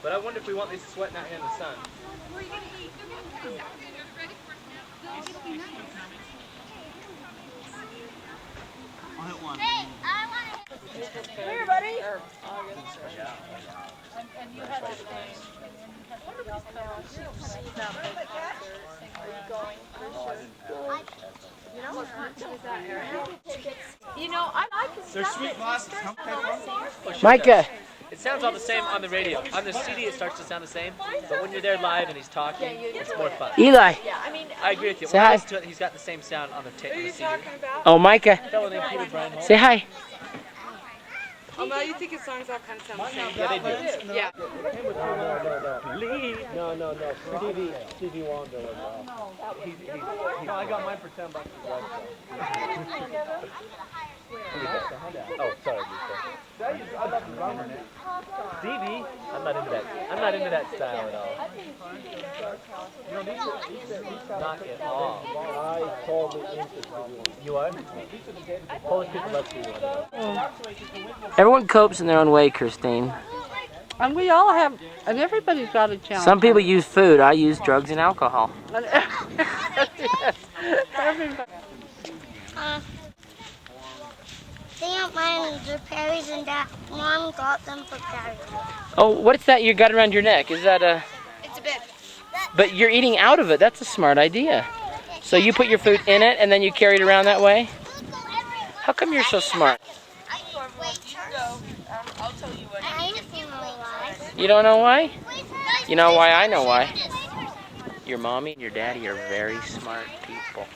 But I wonder if we want these sweating out here in the sun. Where are you going to eat? Go get the ready for it now. I'll hit one. Hey, I want to hit. Come here, buddy. And you had to sing. You know, I like the They're stuff sweet glasses. How much? Micah! It sounds all the same on the radio. On the CD it starts to sound the same, but when you're there live and he's talking, it's more fun. Eli. I agree with you. Say When I hi. listen to it, he's got the same sound on the tape on the CD. Oh, Micah. A fellow named Peter Brian Hall. Say hi. Oh, no, you think his songs all kind of sound the same? Yeah, they do. Yeah. No. Stevie Wonder. No, I got mine for $10 at Oh, sorry, Stevie? I'm not into that. I'm not into that style at all. Not at all. I totally into Stevie Wonder. You are? Polish people love Stevie Wonder. Everyone copes in their own way, Christine. And we all have, and everybody's got a challenge. Some people use food. I use drugs and alcohol. Everybody. They don't mind the Perry's and Dad. Mom got them for Perry. Oh, what's that you got around your neck? Is that a... It's a bib. But you're eating out of it. That's a smart idea. So you put your food in it and then you carry it around that way? How come you're so smart? I'll tell you what. I don't know why. You don't know why? You know why I know why? Your mommy and your daddy are very smart people.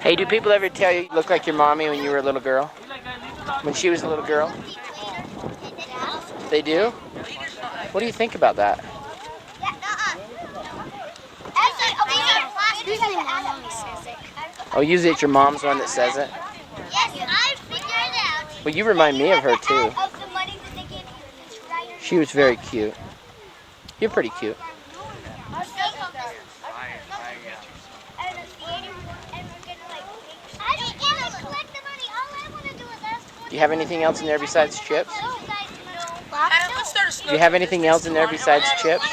Hey, do people ever tell you you look like your mommy when you were a little girl? When she was a little girl? They do? What do you think about that? Oh, usually it's your mom's one that says it? Yes, I figured out. Well, you remind me of her too. Of the money that they gave you. It's right here. She was very cute. You're pretty cute. Do you have anything else in there besides chips? Do you have anything else in there besides chips?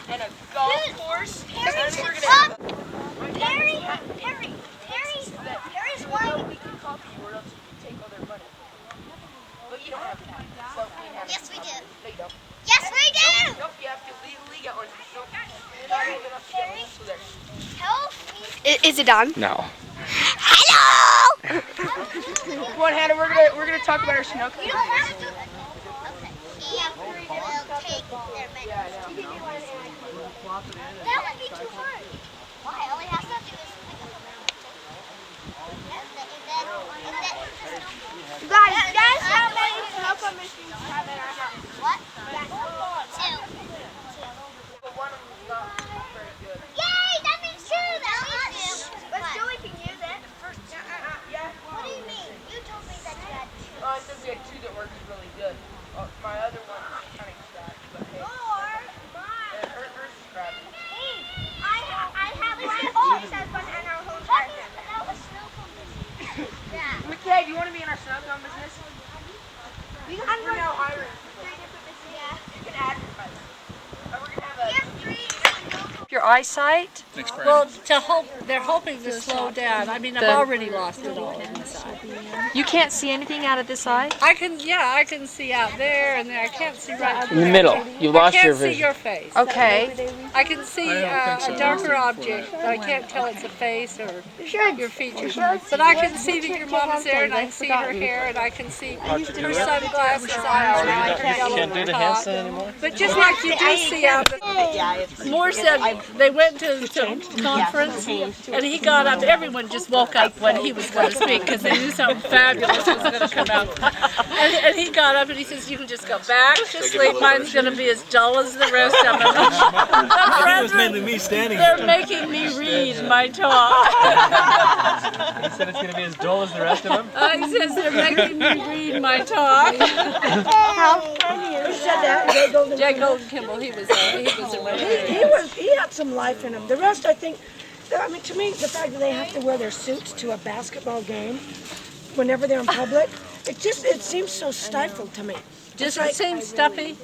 And a golf course. Perry's wanting. Yes, we do. Yes, we do. Nope, you have to legally get one. Is it done? No. Hello. Come on, Hannah, we're gonna talk about our Sunoco. You don't have to. Okay. We'll take their menus. That would be too hard. Why? All he has to do is pick up a Guys, guess how many Sunoco machines we have in our house? What? Two. Yay! That means two. That means two. But still, we can use it. Yeah. What do you mean? You told me that you had two. I said we had two that worked really good. My other one kind of cracked, but hey. Hers is cracked. Hey, I have one. Oh, it says one in our home garden. That was Sunoco business. Yeah. McKay, do you want to be in our Sunoco business? I'm We're now hiring. Yeah. You can advertise. We're going to have Your eyesight? Next Friday. Well, they're hoping to slow down. I mean, I've already lost it all inside. You can't see anything out of this eye? I can see out there and there. I can't see right In the middle. You lost your I can't see vision. your face. Okay. I can see a darker object, but I can't tell it's a face or your features. But I can see that your mom is there, and I can see her hair, and I can see her sunglasses on, and I can yellow top. anymore? But just like you do see out the... Moore said they went to conference, and he got up. Everyone just woke up when he was going to speak because they knew something fabulous was going to come out. And he got up and he says, "You can just go back to sleep. Mine's going to be as dull as the rest of them." I think it was mainly me standing They're here. making me read my talk. He said it's going to be as dull as the rest of them? He says they're making me read my talk. How funny is that? Jack Golden Kimball, he was He had some life in him. The rest, I think, I mean, to me, the fact that they have to wear their suits to a basketball game whenever they're in public, it seems so stifled to me. Does it seem stuffy?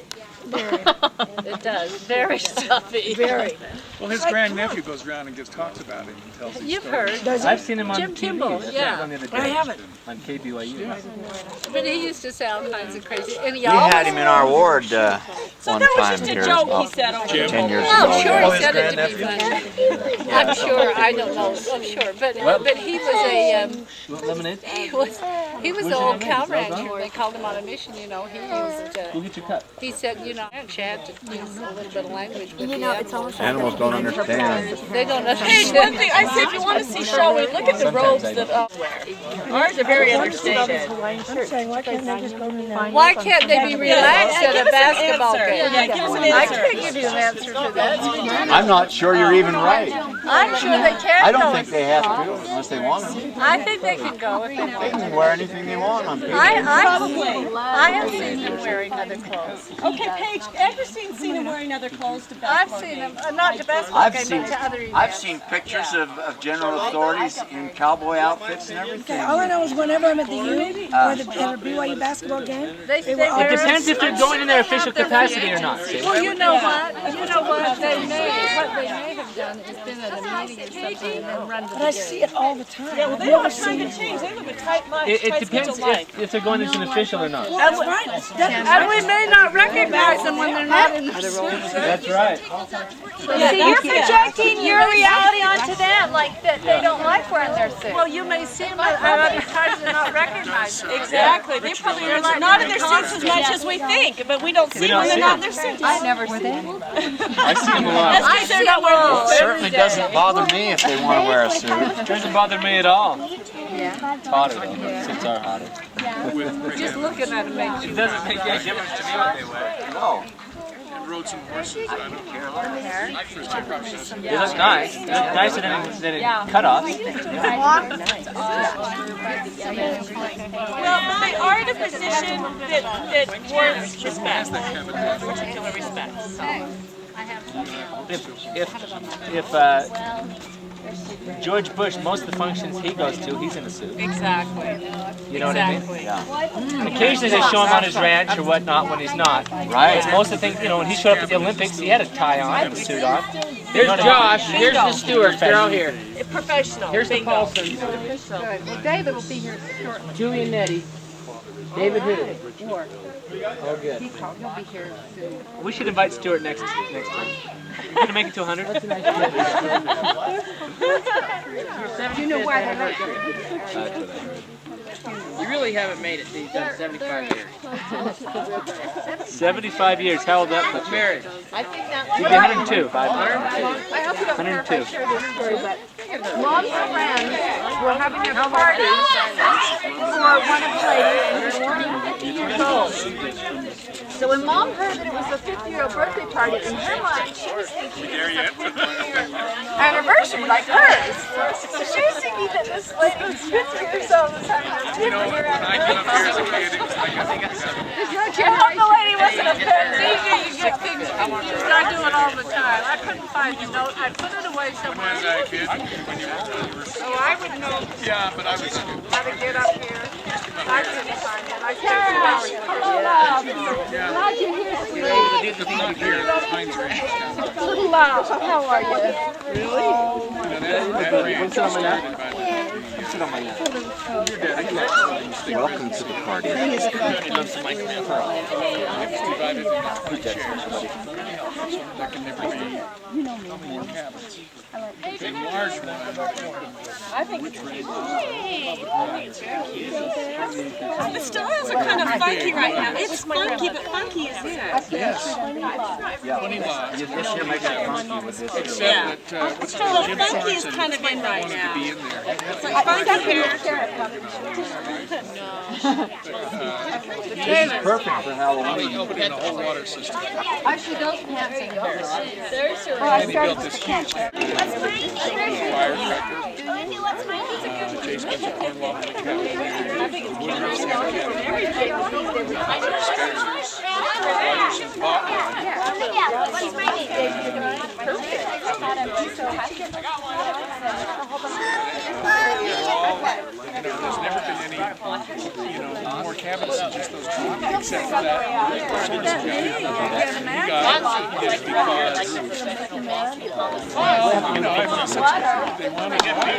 It does. Very stuffy. Very. Well, his grandnephew goes around and talks about it and tells him You've stories. heard. Does I've it? seen him on Jim TV. Kimball, That's yeah. on the other day. I haven't. On KBYU. But he used to say all kinds of crazy. And he We always had him in our ward one time here. About said over 10 years Oh, ago. sure, yeah. he said it to be funny. I'm sure, I don't know, I'm sure, but he was a, Lemonade? he was the old cow rancher, they called him on a mission, you know, he used, Go get your cup. he said, you know, you had to use a little bit of language with You know, it's almost like Animals don't understand. They don't Hey, understand. one thing, I said, you want to see showing, look at the robes that wear. Ours are very understated. I'm saying, why can't they just go in there? Why can't they be relaxed at a basketball game? Yeah, give us an I answer. can't give you an answer to that. I'm not sure you're even right. I'm sure they can I go. don't think they have to unless they want to. I think they can go if they They want. can wear anything they want on paper. I have seen them wearing other clothes. Okay, Paige, ever seen him wearing other clothes to I've seen them, not to basketball game, but to other events. I've seen pictures of general authorities in cowboy outfits and everything. All I know is whenever I'm at the U or the BYU basketball game, They were all wear- It depends if they're going in their official capacity or not. See? Well, you know what? They may have done is been at a meeting or something and then run to but the I game. see it all the time. Yeah, well, they don't have time to change. They live a tight life, It tight depends schedule life. if they're going as an official or not. That's right. And we may not recognize them when they're not in the suits. That's right. See, you're projecting your reality onto them, like that they don't like wearing their suits. Well, you may see them at other times and not recognize them. Exactly. They probably are not in their suits as much as we think, but we don't see them when they're not in their suits. I've never seen them. I see them a lot. That's because they're not wearing It certainly doesn't bother me if they want to wear a suit. Doesn't bother me at all. It's hotter though. Suits are hotter. Just looking at them makes you. It doesn't make any difference to me what they wear. No. Rode some horses. I don't care. They look nice. They look nicer than it cut off. Well, they are in a position that warrants respect, particular respect. So. If George Bush, most of the functions he goes to, he's in a suit. Exactly. You know what I mean? Yeah. Occasionally they show him on his ranch or whatnot when he's not. Right. Most of the things, you know, when he showed up at the Olympics, he had a tie on, I had a suit on. Here's Josh, here's the Stewarts, they're all here. Professional. Here's the Bingo. Paulsons. Well, David will be here shortly. Julie and Nettie. David who? Oh, good. He'll be here soon. We should invite Stewart next time. We're gonna make it to 100. You know why they hurt you. You really haven't made it, you've done 75 years. 75 years. How old that puts you? Married. You'd be 102. 102. Mom's friends were having their party for one of the ladies who was 50 years old. So when Mom heard that it was a 50-year-old birthday party, in her mind, she was thinking it was a 50-year anniversary like hers. So she was thinking that this lady was 50 years old was having a 50-year anniversary. I hope the lady wasn't offended. You get things confused. I do it all the time. I couldn't find the note. I put it away somewhere. Oh, I would know Yeah, but I was. how to get up here. I couldn't find it. I can't Glad you're here, sweetie. Not here at Pines Ranch. Little Lyle, how are you? Welcome to the party. There can never be more cabins. A large one. The styles are kind of funky right now. It's funky, but funky is it. Yes. 20 lots. This year makes it funky with this. Except that what's Well, Jim funky is Sorensen kind of in right wanted now. to be in there. It's like funky hair. This is perfect for Halloween. He opened in a whole water system. Actually, those pants are yours. And he built this huge firecracker. Jay Spencer Cornwall in the cabin. Woodruff there's never been any, more cabinets and just those except for that. He got it because, well, you know, if they want to get me,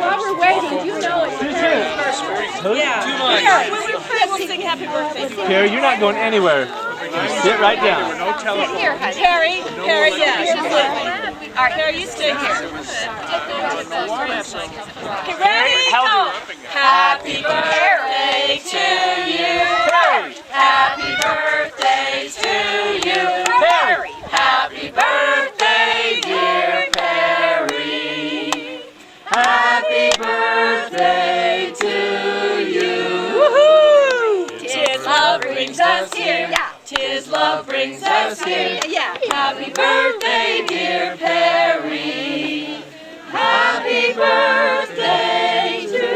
While we're waiting, you know it's We'll sing happy birthday. Carrie, you're not going anywhere. Sit right down. no telephone. Harry, yeah. All right, Harry, you stay here. Okay, ready? Go. Happy birthday to you. Happy birthday to you. Perry. Happy birthday, dear Perry. Happy birthday to you. Woohoo! Tis love brings us here. Yeah. Tis love brings us here. Yeah. Happy birthday, dear Perry. Happy birthday to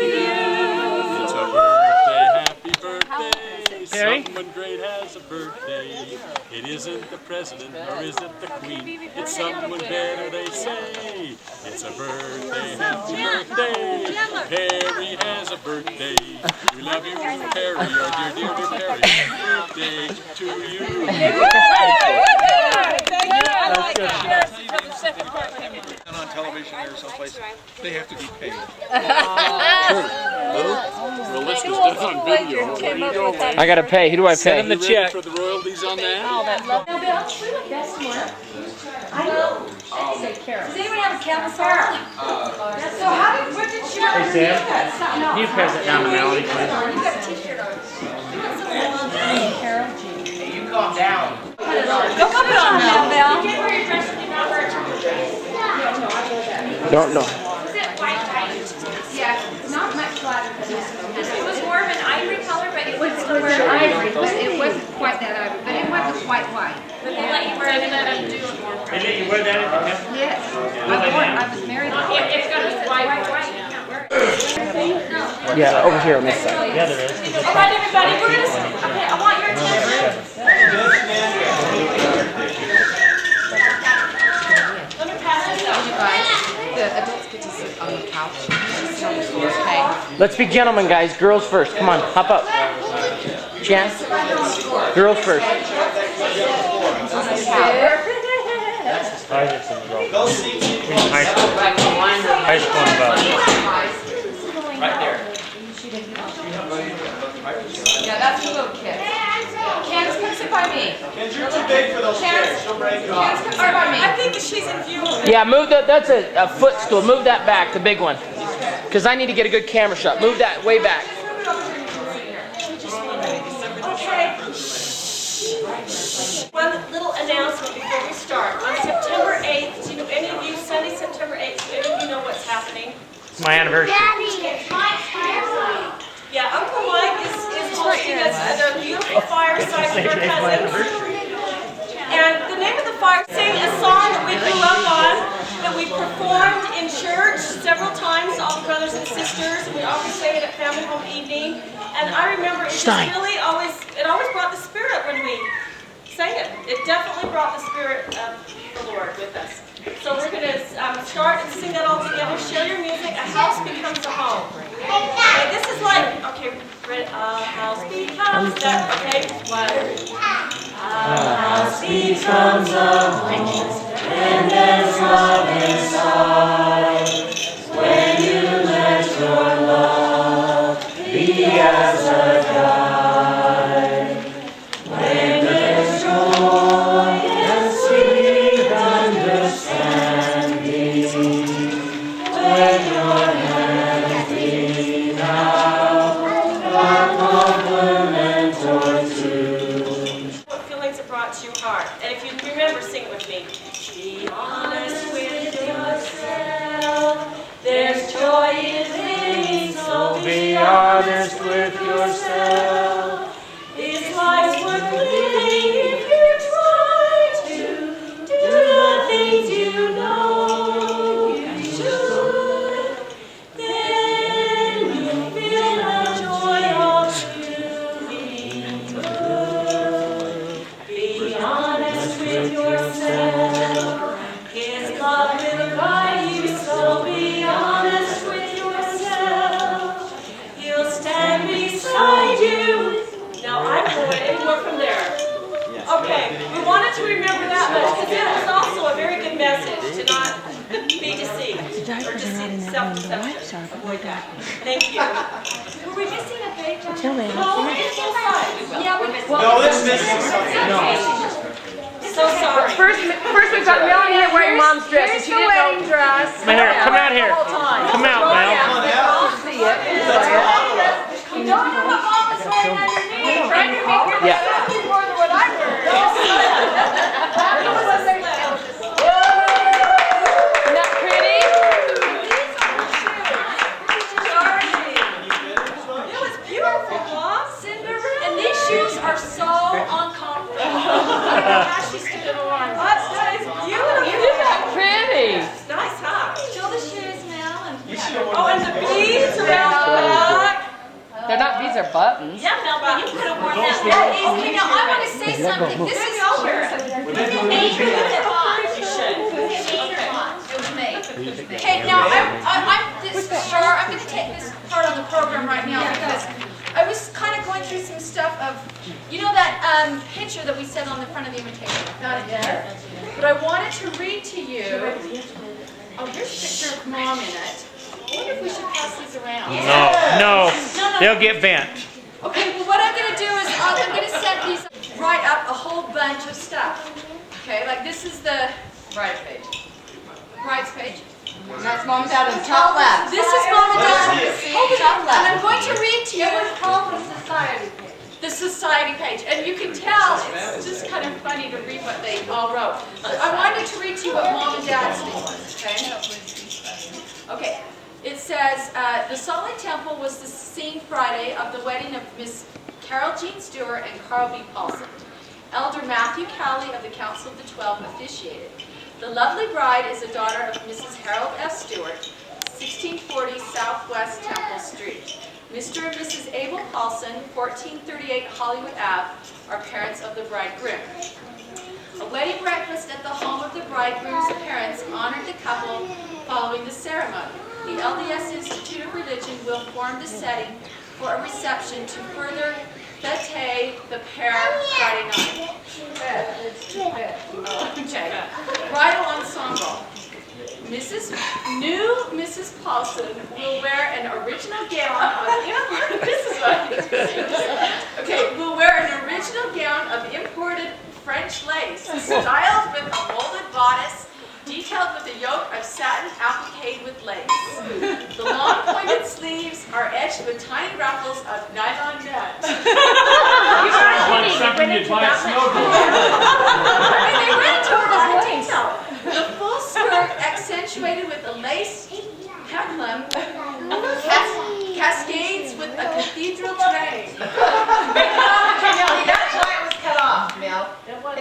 you. It's a birthday, happy birthday. Harry? Someone great has a birthday. It isn't the president or is it the queen. It's someone better, they say. It's a birthday, happy birthday. Perry has a birthday. We love you, Perry, our dear, dear, dear Perry. Happy birthday to you. On television or someplace, they have to be paid. Well, this was done on video. I gotta pay. Who do I Send pay? him the check. For the royalties on that? Does anyone have a camel salt? So how did, what did you? Hey, Sam. Can you pass it down to Melody, please? You got a t-shirt on. You calm down. Go put it on now, Val. Don't know. Was it white? Yeah, not much flatter than that. It was more of an ivory color, but it was ivory, but it wasn't quite that ivory, but it wasn't quite white. But they let you wear it and let them do it more. They let you wear that at the temple? Yes. I was married. It's got to be white. Yeah, over here on this side. Yeah, there is. All right, everybody, we're going to, okay, I want your attention. Let me pass it down. The adults get to sit on the couch. Okay. Let's be gentlemen, guys. Girls first. Come on, hop up. Jan? Girls first. Isaac's in the roll. High school. High school and Yeah, that's the little kid. Candace, come sit by me. You're too big for those kids. She'll break it off. Candace, come sit by me. I think she's in view. Yeah, move that. That's a footstool. Move that back, the big one. Because I need to get a good camera shot. Move that way back. Okay. One little announcement before we start. On September 8th, do any of you, Sunday, September 8th, do any of you know what's happening? It's my anniversary. Yeah, Uncle Mike is hosting us at a beautiful fireside with our cousins. And the name of the fire, sing a song that we grew up on, that we performed in church several times, all the brothers and sisters. We always sang it at family home evening. And I remember it just really always brought the spirit when we sang it. It definitely brought the spirit of the Lord with us. So we're going to start and sing that all together. Share your music. A house becomes a home. Okay, this is like, okay, ready? A house becomes that, okay? One. A house becomes a home, and there's love inside. When you let your love be as a guide. When there's joy and sweet understanding. When your hands lean out a compliment or two. What feelings it brought to your heart? And if you remember, sing with me. Be honest with yourself. There's joy in living, so be honest with yourself. This life's worth living if you try to do the things you know you should. Then you'll feel the joy of doing good. Be honest with yourself. His love will guide you, so be honest with yourself. He'll stand Self-deception. Avoid that. Thank you. Were we missing a page? Tell me. Yeah, we're missing. No, it's missing something. So sorry. First we've got Melanie here wearing mom's dress. Here's the wedding dress. Come here, come out here. Come out, Mel. See it. You don't know what mom was wearing underneath. Trying to make her Yeah. more than what I wear. Isn't that pretty? It was beautiful, Mom. Cinderella. And these shoes are so uncomfortable. I don't know how she stood it on. That is beautiful. Isn't that pretty? Nice, huh? Show the shoes, Mel. And the beads around the back. They're not, these are buttons. Yeah, Mel, but you could have worn that. That is, you know, I want to say something. This is made for you to buy. You should. It was made. Okay, now I'm going to take this part of the program right now because I was kind of going through some stuff of, you know, that picture that we said on the front of the invitation. Not it yet. But I wanted to read to you. Oh, here's a picture of Mom in it. I wonder if we should pass these around. No, they'll get bent. Okay, well what I'm going to do is I'm going to set these, write up a whole bunch of stuff. Okay, like this is the Bride's page. bride's page. That's Mom and Dad in the top left. This is Mom and Dad. Hold it up. Top left. And I'm going to read to you. It was called the society page. The society page. And you can tell it's just kind of funny to read what they all wrote. I wanted to read to you what Mom and Dad's name was. Okay. It says, the Salt Lake Temple was the scene Friday of the wedding of Miss Carol Jean Stewart and Carl B. Paulson. Elder Matthew Cowley of the Council of the 12 officiated. The lovely bride is a daughter of Mrs. Harold F. Stewart, 1640 Southwest Temple Street. Mr. and Mrs. Abel Paulson, 1438 Hollywood Ave, are parents of the bridegroom. A wedding breakfast at the home of the bridegroom's parents honored the couple following the ceremony. The LDS Institute of Religion will form the setting for a reception to further fete the pair Friday night. Okay. Bridal ensemble. Mrs. Paulson will wear an original gown of will wear an original gown of imported French lace, styled with a molded bodice, detailed with a yoke of satin appliqued with lace. The long pointed sleeves are edged with tiny ruffles of nylon net. Like something you'd buy at Snowball. And they went into a lot of detail. The full skirt accentuated with a lace peplum, cascades with a cathedral train. That's why it was cut off, Mel.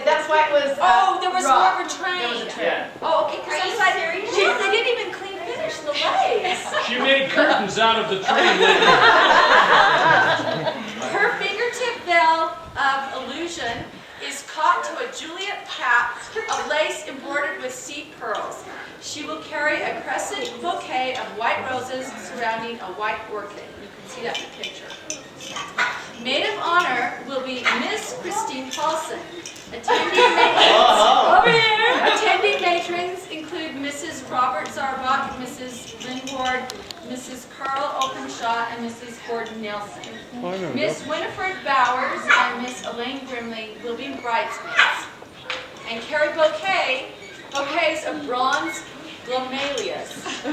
That's why it was. There was more of a train. There was a train. Oh, okay. Because they didn't even finish the lace. She made curtains out of the train later. Her fingertip veil of illusion is caught to a Juliet cap of lace embroidered with seed pearls. She will carry a crescent bouquet of white roses surrounding a white orchid. You can see that in the picture. Maid of honor will be Miss Christine Paulson. Attending matrons include Mrs. Robert Zarbach, Mrs. Lynn Ward, Mrs. Carl Openshaw, and Mrs. Gordon Nelson. Miss Winifred Bowers and Miss Elaine Grimley will be bridesmaids. And carry bouquets of bronze glomalias. I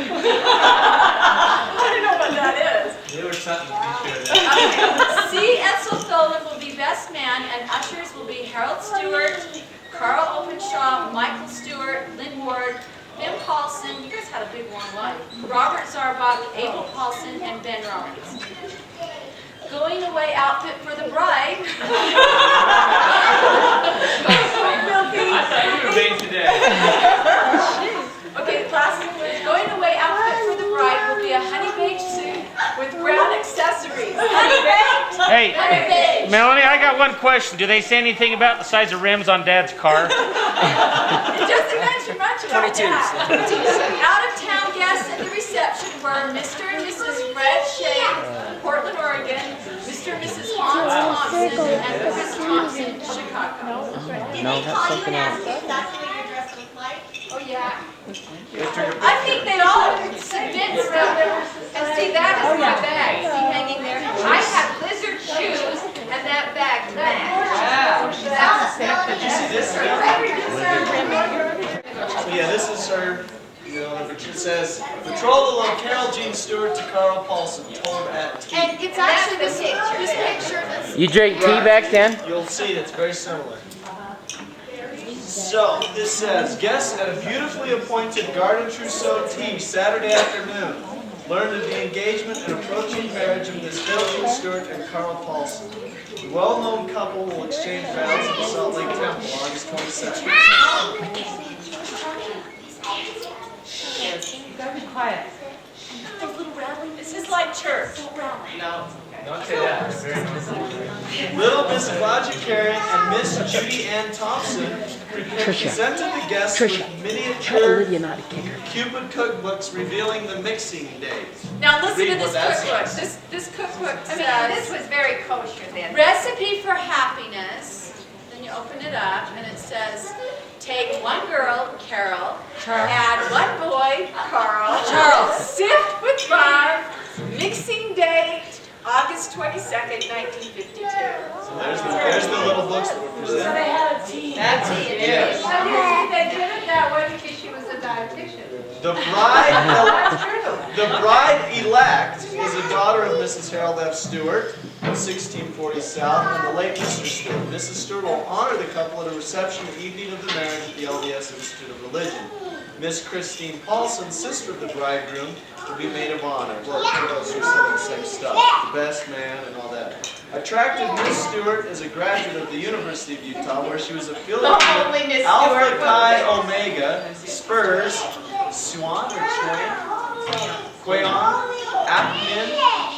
don't know what that is. They were something to C. Edsel Tholen will be best man, and ushers will be Harold Stewart, Carl Openshaw, Michael Stewart, Lynn Ward, Ben Paulson, you guys had a big long line, Robert Zarbach, Abel Paulson, and Ben Rollins. Going away outfit for the bride. I thought you were being today. Okay, class. Going away outfit for the bride will be a honey baked suit with brown accessories. Honey baked. Hey, Honey baked. Melanie, I got one question. Do they say anything about the size of rims on Dad's car? It doesn't mention much about that. Out-of-town guests at the reception were Mr. and Mrs. Fred Shea, Portland, Oregon, Mr. and Mrs. Hans Thompson, and Chris Thompson, Chicago. Did they call you and ask if that's what your dress looked like? Yeah. I think they all submit stuff. And see, that is my bag. See, hanging there. I have lizard shoes and that bag match. Yeah, this is her. You know, it says, betrothal of Carol Jean Stewart to Carl Paulson, told at tea. And it's actually this picture. You drink tea back then? You'll see it's very similar. So, this says, guests at a beautifully appointed Garden Trousseau tea Saturday afternoon learned of the engagement and approaching marriage of Miss Carol Jean Stewart and Carl Paulson. The well-known couple will exchange vows at the Salt Lake Temple August 22nd. Quiet. This is like church. No. Don't say that. Very nice. Little Miss Claudia Carey and Miss Judy Ann Thompson presented the guests with miniature Cupid cookbooks revealing the mixing days. Now listen Read to this what that cookbook. says. This cookbook I says, mean, this was very kosher then. recipe for happiness. Then you open it up and it says, take one girl, Carol, add one boy, Carl, sift with love, mixing date, August 22nd, 1952. So there's the little books that were presented. had a tea. Yes. They did it that way because she was a dietitian. The bride-elect is a daughter of Mrs. Harold F. Stewart, 1640 South, and the late Mr. Stewart. Mrs. Stewart will honor the couple at a reception the evening of the marriage at the LDS Institute of Religion. Miss Christine Paulson, sister of the bridegroom, will be maid of honor. Well, those who said the same stuff. The best man and all that. Attractive Miss Stewart is a graduate of the University of Utah, where she was affiliated with Alpha Chi Omega, Spurs, Swan or Quayon, Apmin,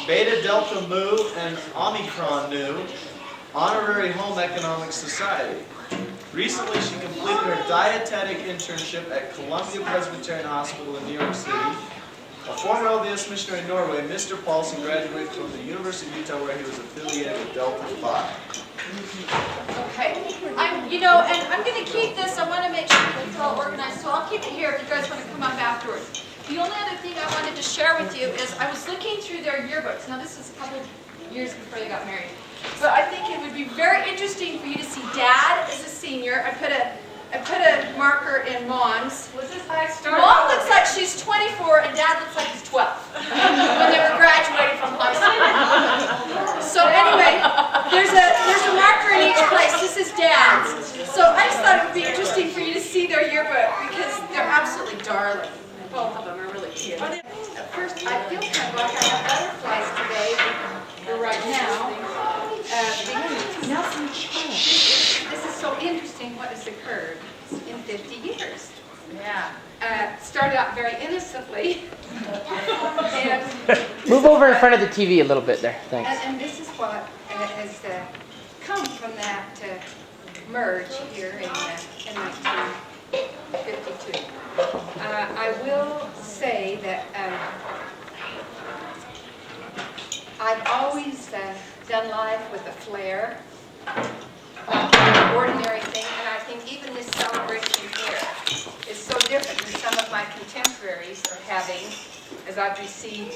Beta Delta Mu, and Omicron Nu, Honorary Home Economic Society. Recently, she completed her dietetic internship at Columbia Presbyterian Hospital in New York City. A former LDS missionary in Norway, Mr. Paulson graduated from the University of Utah, where he was affiliated with Delta Phi. Okay, and I'm going to keep this. I want to make sure it's all organized, so I'll keep it here if you guys want to come up afterwards. The only other thing I wanted to share with you is I was looking through their yearbooks. Now, this is a couple years before they got married. But I think it would be very interesting for you to see Dad as a senior. I put a marker in Mom's. Mom looks like she's 24 and Dad looks like he's 12 when they were graduating from high school. So anyway, there's a marker in each place. This is Dad's. So I just thought it would be interesting for you to see their yearbook because they're absolutely darling. Both of them are really cute. At first, I feel kind of like I have butterflies today right now. This is so interesting what has occurred in 50 years. Yeah. Started out very innocently. And Move over in front of the TV a little bit there. Thanks. And this is what has come from that merge here in 1952. I will say that I've always done life with a flair, an ordinary thing, and I think even this celebration here is so different than some of my contemporaries are having, as I've received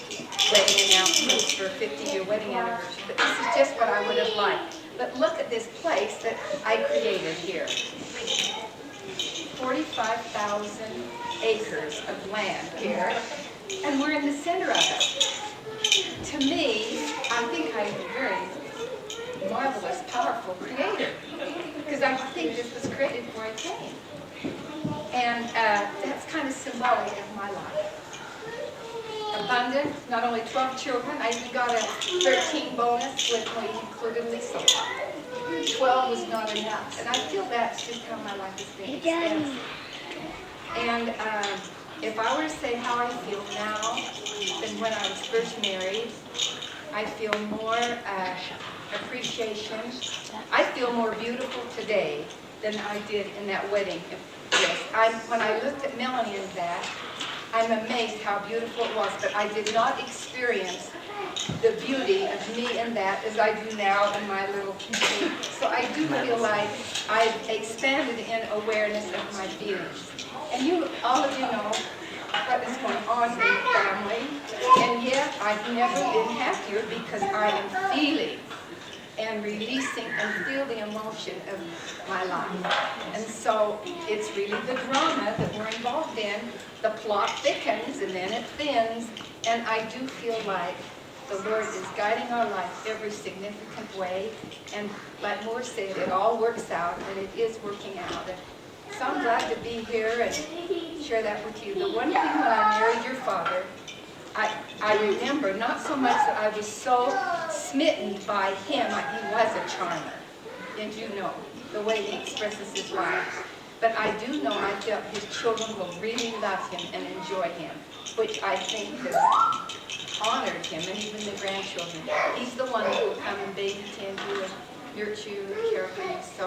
wedding announcements for a 50-year wedding anniversary. But this is just what I would have liked. But look at this place that I created here. 45,000 acres of land here, and we're in the center of it. To me, I think I'm a very marvelous, powerful creator, because I think this was created before I came. And that's kind of symbolic of my life. Abundant, not only 12 children, I even got a 13 bonus when we included Lisa. 12 was not enough, and I feel that's just how my life has been extended. And if I were to say how I feel now than when I was first married, I feel more appreciation. I feel more beautiful today than I did in that wedding. Yes, when I looked at Melanie in that, I'm amazed how beautiful it was, but I did not experience the beauty of me in that as I do now in my little community. So I do feel like I've expanded in awareness of my feelings. And all of you know what is going on in the family. And yet, I've never been happier because I am feeling and releasing and feel the emotion of my life. And so it's really the drama that we're involved in. The plot thickens and then it thins, and I do feel like the Lord is guiding our life every significant way. And like Moore said, it all works out, and it is working out. And so I'm glad to be here and share that with you. The one thing when I married your father, I remember not so much that I was so smitten by him. He was a charmer, and you know the way he expresses his life. But I do know I felt his children will really love him and enjoy him, which I think has honored him, and even the grandchildren. He's the one who will come and baby tend you and nurture you and care for you. So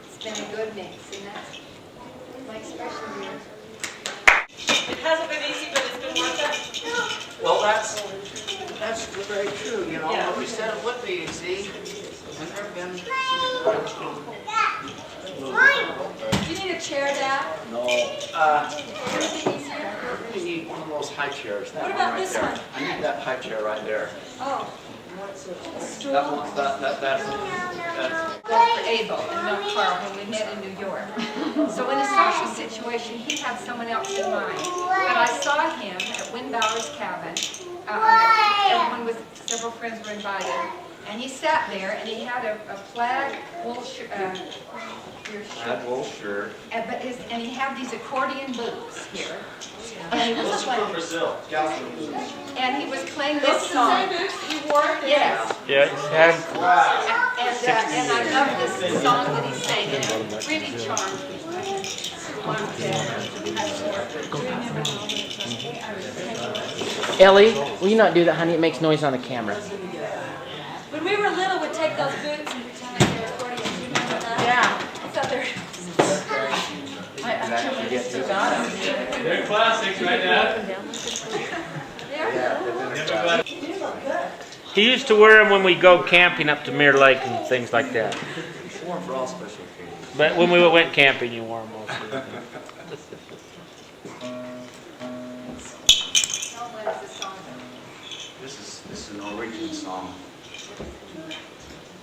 it's been a good mix, and that's my expression here. It hasn't been easy, but it's been worth it. Well, that's very true. You know, what we said it would be easy. And there have been. Do you need a chair, Dad? No. Anything easier? I really need one of those high chairs. That What one about right this there. one? I need that high chair right there. Oh. That one. That's. For Abel and not Carl when we met in New York. So in a social situation, he had someone else in mind. But I saw him at Windbauer's cabin. Everyone was, several friends were invited. And he sat there and he had a plaid wool shirt. That wool shirt. And he had these accordion boots here. And he was Those are from Brazil. And he was playing this song. You wore it? Yes. Yeah, And I love this song that he sang, and it really charmed me. Ellie, will you not do that, honey? It makes noise on the camera. When we were little, we'd take those boots and pretend like they were accordions. Do you remember that? Yeah. I thought they were... I still got them. They're classics right now. He used to wear them when we go camping up to Mirror Lake and things like that. It's worn for all special occasions. But when we went camping, you wore them mostly. This is a Norwegian song.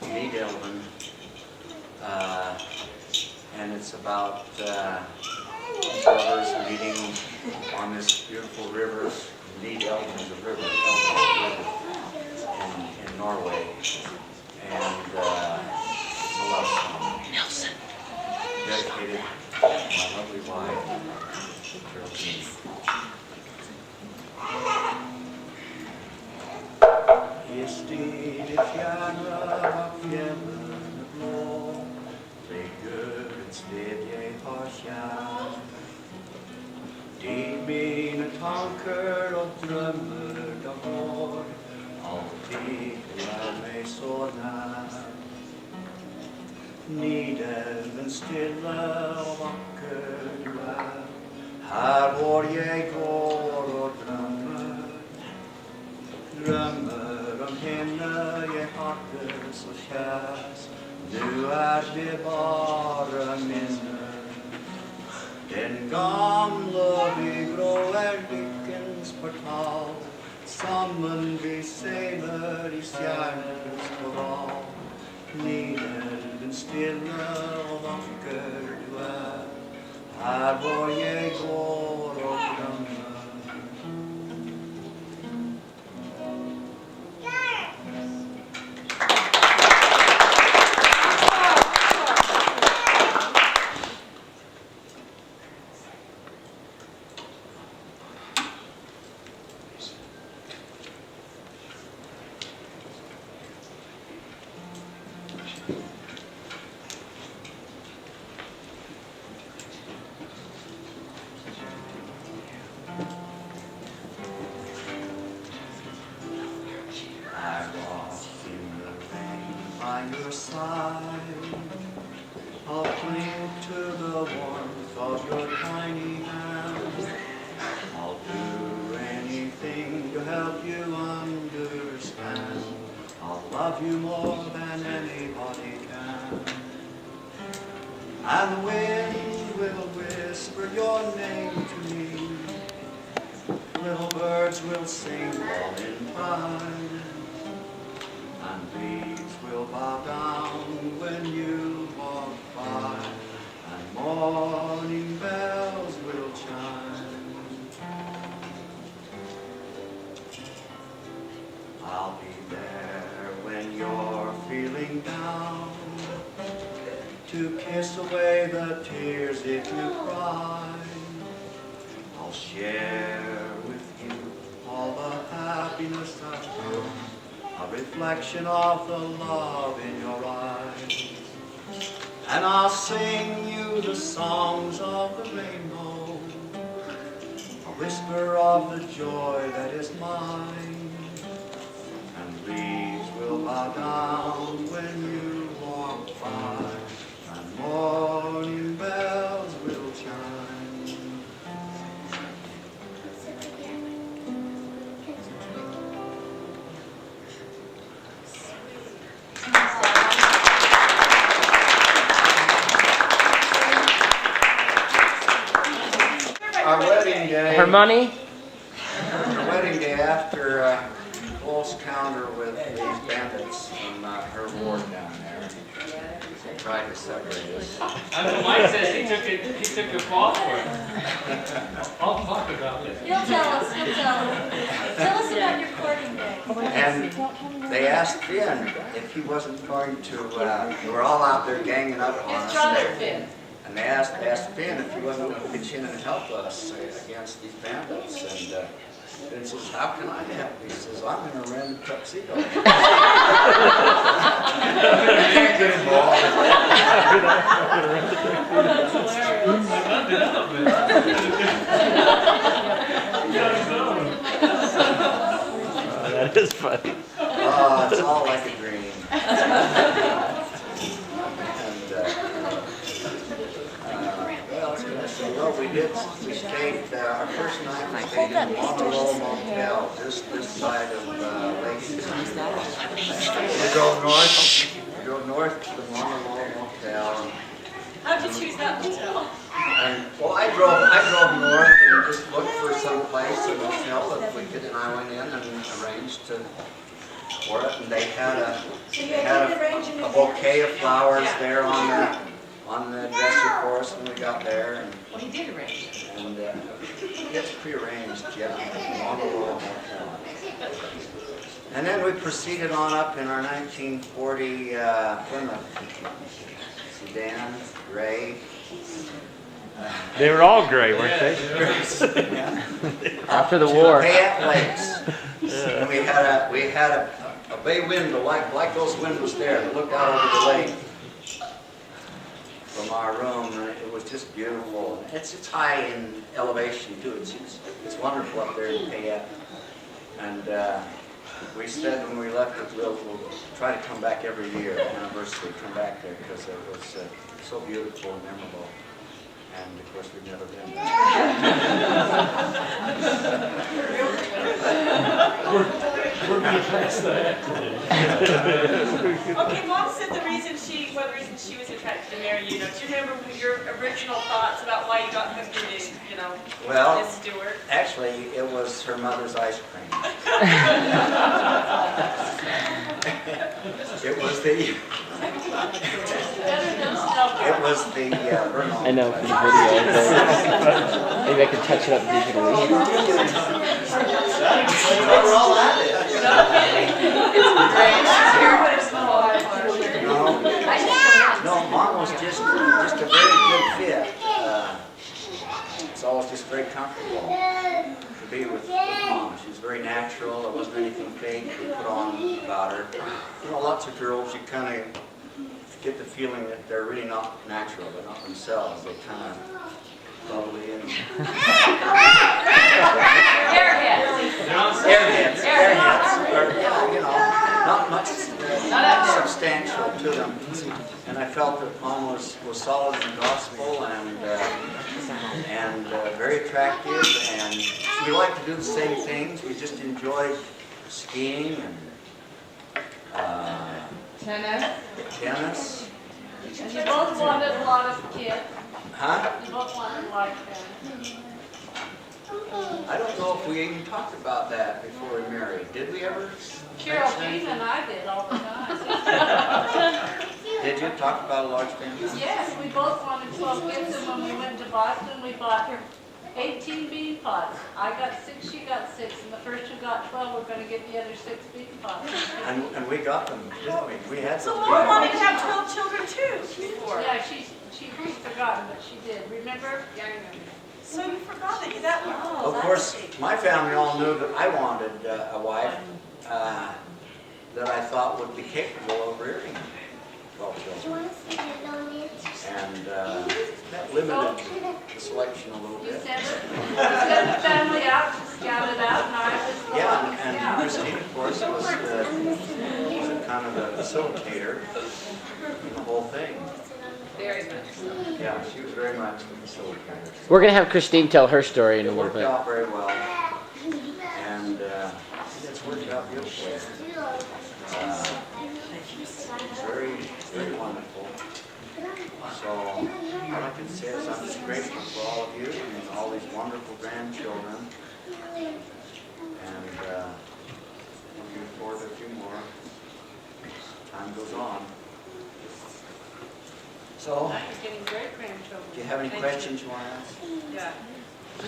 Nidelven. And it's about lovers meeting on this beautiful river. Nidelven is a river, in Norway. And it's a love song. Nelson. Dedicated to my lovely wife, Carol Jean. Steg fjärna bak fjällen blå, ligger ett sted jeg har kjær. Dit mine tanker og drømmer da går, alltid er meg så nær. Nidelven stille og vakker du er, her hvor jeg går og drømmer. Drømmer om henne jeg hadde så kjær, nu er det bare minner. Den gamle bygrå er lykkens portal, sammen vi seiler i stjernens koral. Nidelven stille og vakker du er, her hvor jeg går og drømmer. Your side, I'll cling to the warmth of your tiny hand. I'll do anything to help you understand. I'll love you more than anybody can. And the wind will whisper your name to me. Little birds will sing all in time, and leaves will bow down when you walk by, and morning bells will chime. I'll be there when you're feeling down, to kiss away the tears if you cry. I'll share with you all the happiness I feel, a reflection of the love in your eyes. And I'll sing you the songs of the rainbow, a whisper of the joy that is mine. And leaves will bow down when you walk by, and morning bells will chime. Our wedding day. Her money? Our wedding day after a close encounter with these bandits from her ward down there. They tried to separate us. Mike says he took a fall for it. I'll talk about it. He'll tell us. Tell us about your courting day. And they asked Finn if he wasn't going to, they were all out there ganging up on us. It's Charlotte Finn. And they asked Finn if he wasn't going to pitch in and help us against these bandits. And Finn says, how can I help? He says, I'm in a random tuxedo. Can't get involved. That is funny. Oh, it's all like a dream. Well, we stayed, our first night we stayed in Honolulu Motel, just this side of Lake Erie. We drove north to the Honolulu Motel. How'd you choose that motel? And, well, I drove north and just looked for some place, a motel that we could, and I went in and arranged for it, and they had a bouquet of flowers there on the dresser for us when we got there. And, Well, he did arrange. And it's prearranged, yeah, on the roll. And then we proceeded on up in our 1940 Plymouth sedan, gray. They were all gray, weren't they? After the war. Payette Lakes. And we had a bay window, like those windows there, that looked out over the lake from our room, and it was just beautiful. It's high in elevation too. It's wonderful up there in Payette. And we said when we left that we'll try to come back every year, anniversary, come back there because it was so beautiful and memorable. And of course we've never been there. We're going to pass that. Okay, Mom said one of the reasons she was attracted to marry you. Do you remember your original thoughts about why you got hooked into, Well, Miss Stewart? actually, it was her mother's ice cream. It was the I know from the video, but maybe I could touch it up digitally. We're all at it. No, Mom was just a very good fit. It's always just very comfortable to be with Mom. She was very natural. There wasn't anything fake we put on about her. Lots of girls, you kind of get the feeling that they're really not natural. They're not themselves. They kind of bubbly and airheads, or, not much substantial to them. And I felt that Mom was solid in the gospel and very attractive. And we liked to do the same things. We just enjoyed skiing and Tennis. tennis. And you both wanted a lot of kids. Huh? You both wanted large families. I don't know if we even talked about that before we married. Did we ever? Carol Jean and I did all the time. Did you talk about a large family? Yes, we both wanted 12 kids, and when we went to Boston, we bought 18 bean pots. I got 6, she got 6, and the first who got 12, we're going to get the other 6 bean pots. And we got them, didn't we? We had So some. Mom wanted to have 12 children too before. Yeah, she's forgotten, but she did. Remember? Yeah, I remember. So you forgot that was. Of course, my family all knew that I wanted a wife that I thought would be capable of rearing 12 children. And that limited the selection a little You bit. sent the family out to scout it out, and I was the Yeah, one and scout. Christine, of course, was kind of the facilitator in the whole thing. Very much so. Yeah, she was very much the facilitator. We're going to have Christine tell her story in a It little worked bit. out very well, and it's worked out beautifully. Very, very wonderful. So all I can say is I'm just grateful for all of you and all these wonderful grandchildren, and looking forward to a few more as time goes on. So, You're getting great grandchildren. do you have any questions you want to ask? Yeah.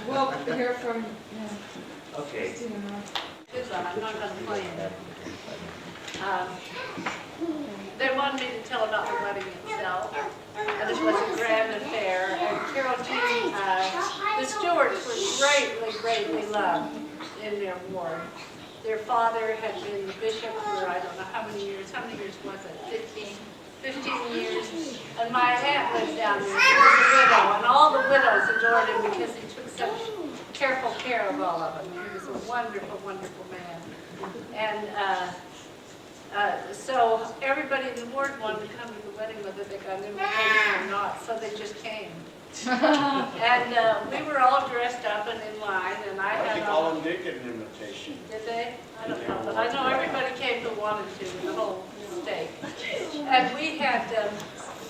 Well, to hear from, Okay. Good one, I'm not going to play it. They wanted me to tell about the wedding itself, and it was a grand affair, and Carol Jean, the Stewarts were greatly loved in their ward. Their father had been the bishop for I don't know how many years was it, 15 years, and my aunt lived down there, she was a widow, and all the widows adored him because he took such careful care of all of them. He was a wonderful, wonderful man. And so everybody in the ward wanted to come to the wedding, whether they got an invitation or not, so they just came. And we were all dressed up and in line, and I had all of them did get an invitation. Did they? I don't know, but I know everybody came who wanted to, the whole state. And we had,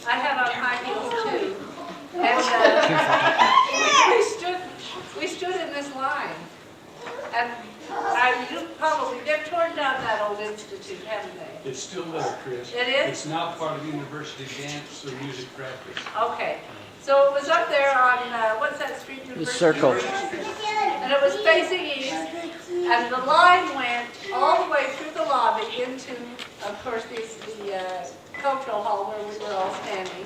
I had on high heels too, and we stood in this line, and they've torn down that old institute, haven't they? It's still there, Chris. It is? It's now part of university dance or music practice. Okay, so it was up there on, what's that street? The Circle. And it was facing east, and the line went all the way through the lobby into, of course, the cultural hall where we were all standing.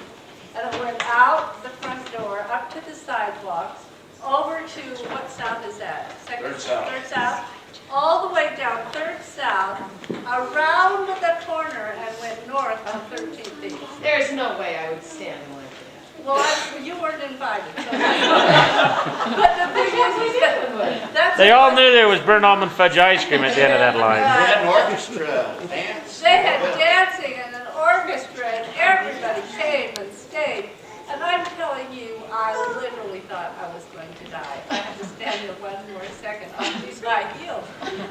And it went out the front door, up to the sidewalks, over to, what south is that? Third South. Third South. All the way down 3rd South, around the corner, and went north on 13th East. there's no way I would stand in line for that. Well, you weren't invited. So but the thing is that's They all knew there was burnt almond fudge ice cream at the end of that line. We had an orchestra dance. They had dancing and an orchestra, and everybody came and stayed. And I'm telling you, I literally thought I was going to die. I had to stand there one more second on these high heels.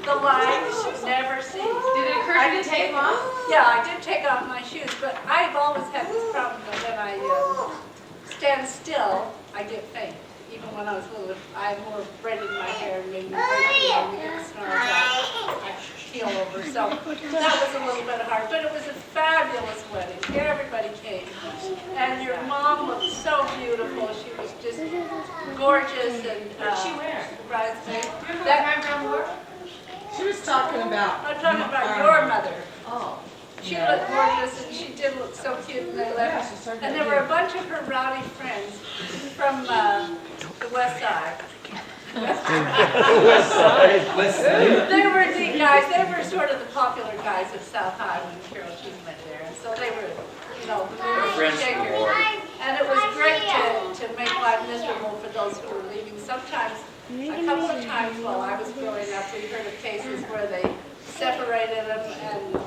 The line never ceased. Did it occur to you to take them off? Yeah, I did take off my shoes, but I've always had this problem that when I stand still, I get faint. Even when I was little, I wore braided my hair and made me break and get the snarls out. I keel over. So that was a little bit hard, but it was a fabulous wedding. Everybody came. And your mom looked so beautiful. She was just gorgeous. And What did she wear? the bridesmaid. That my wore? She was talking about. I'm talking about your mother. Oh. She looked gorgeous, and she did look so cute, and they left. And there were a bunch of her rowdy friends from the West Side. They were neat guys. They were sort of the popular guys of South High when Carol Jean went there, and so they were, you know, friends from the board. and it was great to make life miserable for those who were leaving. Sometimes, a couple of times while I was growing up, we heard of cases where they separated them and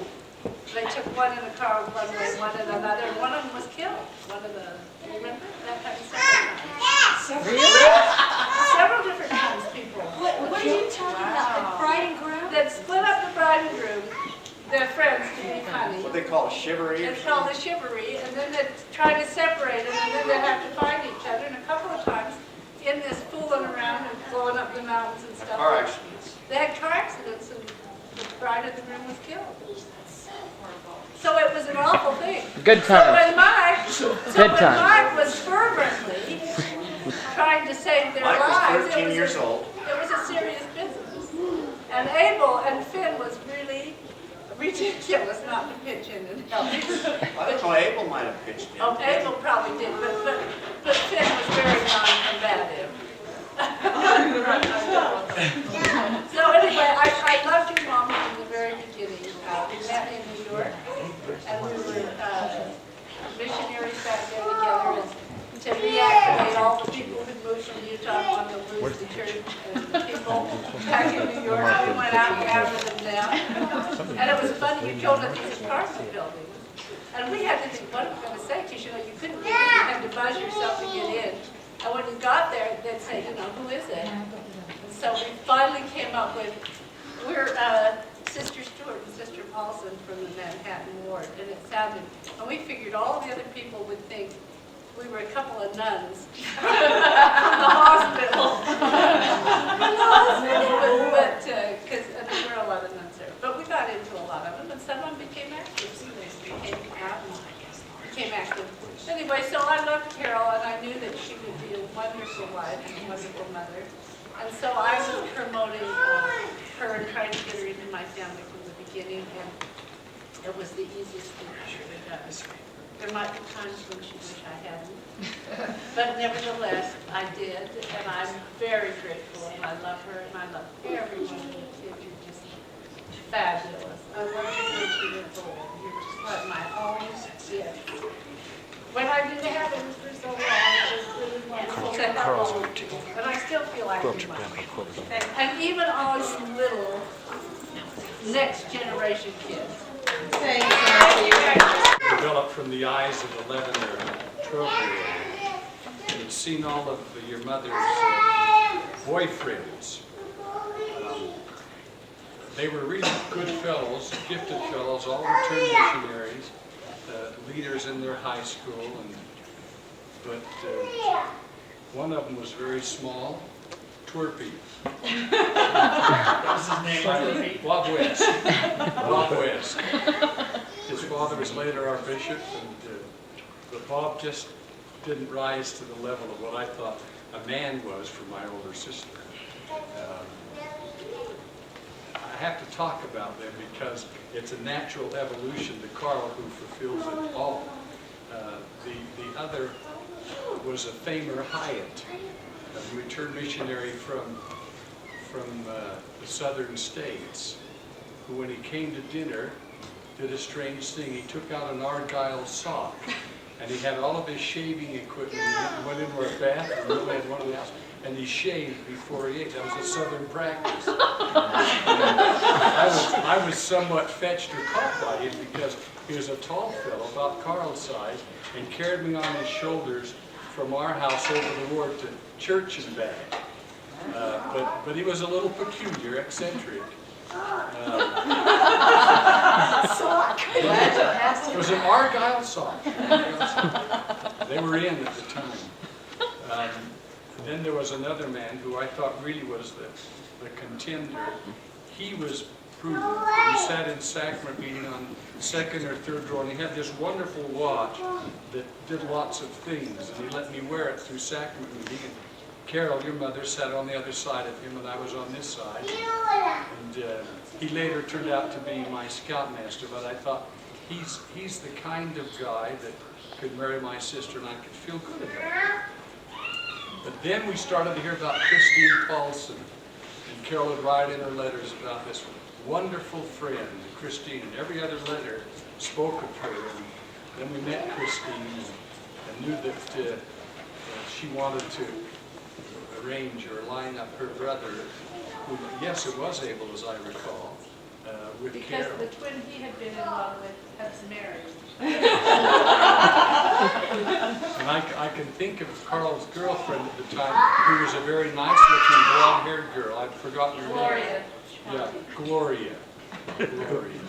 they took one in a car one way, one in another, and one of them was killed. One of the, do you remember? That happened several times. Really? Several different times people. What are you talking about? The bride and groom? That split up the bride and groom, their friends to be honey. What they call a shivaree. It's called a chivalry, and then they try to separate them, and then they have to find each other. Car accidents. They had car accidents, and the bride of the groom was killed. So it was an awful thing. Good So times. when Good times. Mark was fervently trying to save their Mike was lives, 13 years old. it was a serious business. And Abel and Finn was really ridiculous not to pitch in and help. I don't know, Abel might have pitched in. Oh, Abel probably did, but Finn was very non-combative. So anyway, I loved your mom from the very beginning. We met in New York, and we were missionaries back there together to reactivate all the people who moved from Utah on the lose the church and the people back in New York. We went out and gathered them down. And it was funny, you told us these apartment buildings. And we had to think, what are we going to say? Because you couldn't get in, you had to buzz yourself to get in. And when you got there, they'd say, who is it? And so we finally came up with, we're Sister Stewart and Sister Paulson from the Manhattan Ward. And it sounded, and we figured all the other people would think we were a couple of nuns from the hospital. But because there were a lot of nuns there. But we got into a lot of them, and some of them became active. Became active. Anyway, so I loved Carol, and I knew that she would be a wonderful wife and a wonderful mother. And so I was promoting her and trying to get her into my family from the beginning, and it was the easiest thing I should have done. There might be times when she wished I hadn't, but nevertheless, I did, and I'm very grateful, and I love her, and I love everyone in the kids. You're just fabulous. I love you when she was old. You're just like my own gift. When I didn't have it for so long, it was really wonderful to have all of you. And I still feel like you must. And even all you little next generation kids. Developed from the eyes of 11 or 12-year-old. You've seen all of your mother's boyfriends. They were really good fellows, gifted fellows, all returned missionaries, leaders in their high school. But one of them was very small, Twerpy. What's his name? Bob West. Bob West. His father was later our bishop, but Bob just didn't rise to the level of what I thought a man was for my older sister. I have to talk about them because it's a natural evolution to Carl, who fulfills it all. The other was a Thamer Hyatt, a returned missionary from the southern states, who when he came to dinner did a strange thing. He took out an argyle sock, and he had all of his shaving equipment. He went into our bathroom, we had one of the house, and he shaved before he ate. That was a southern practice. I was somewhat fetched or caught by him because he was a tall fellow, about Carl's size, and carried me on his shoulders from our house over the road to church and back. But he was a little peculiar, eccentric. It was an argyle sock. They were in at the time. Then there was another man who I thought really was the contender. He was prudent. He sat in sacrament meeting on second or third row, and he had this wonderful watch that did lots of things, and he let me wear it through sacrament meeting. And Carol, your mother, sat on the other side of him, and I was on this side. And he later turned out to be my scoutmaster, but I thought he's the kind of guy that could marry my sister, and I could feel good about it. But then we started to hear about Christine Paulson, and Carol would write in her letters about this wonderful friend, Christine, and every other letter spoke of her. And then we met Christine and knew that she wanted to arrange or line up her brother, who, yes, it was Abel, as I recall, with because Carol. the twin he had been in love with had married. And I can think of Carl's girlfriend at the time, who was a very nice-looking, blonde-haired girl. I'd forgotten her Gloria. name. Yeah, Gloria. Gloria.